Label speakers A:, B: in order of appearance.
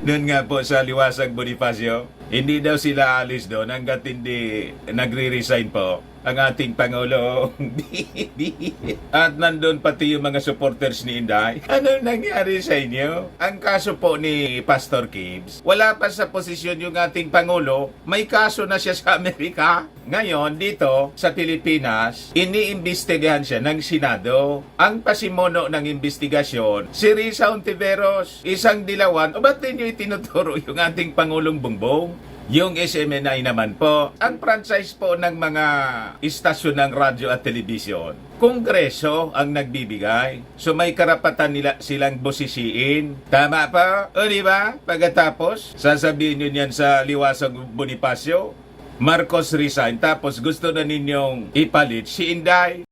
A: Noon nga po sa Liwasag Bonifacio, hindi daw sila alis doon hanggat hindi nagre-resign po ang ating Pangulo. At nandun pati yung mga supporters ni Inday. Ano nangyari sa inyo? Ang kaso po ni Pastor Gibbs, wala pa sa posisyon yung ating Pangulo, may kaso na siya sa Amerika. Ngayon, dito sa Pilipinas, iniimbestigahan siya ng Senado. Ang pasimono ng investigasyon, si Risa Hontiveros, isang dilawan. O ba't ninyo itinuturo yung ating Pangulong Bongbong? Yung SMNI naman po, ang franchise po ng mga istasyon ng radyo at telebisyon. Kongreso ang nagbibigay. So may karapatan nila silang bosisiin. Tama pa? O di ba? Pagkatapos, sasabihin nyo yan sa Liwasag Bonifacio, Marcos resign, tapos gusto na ninyong ipalit si Inday.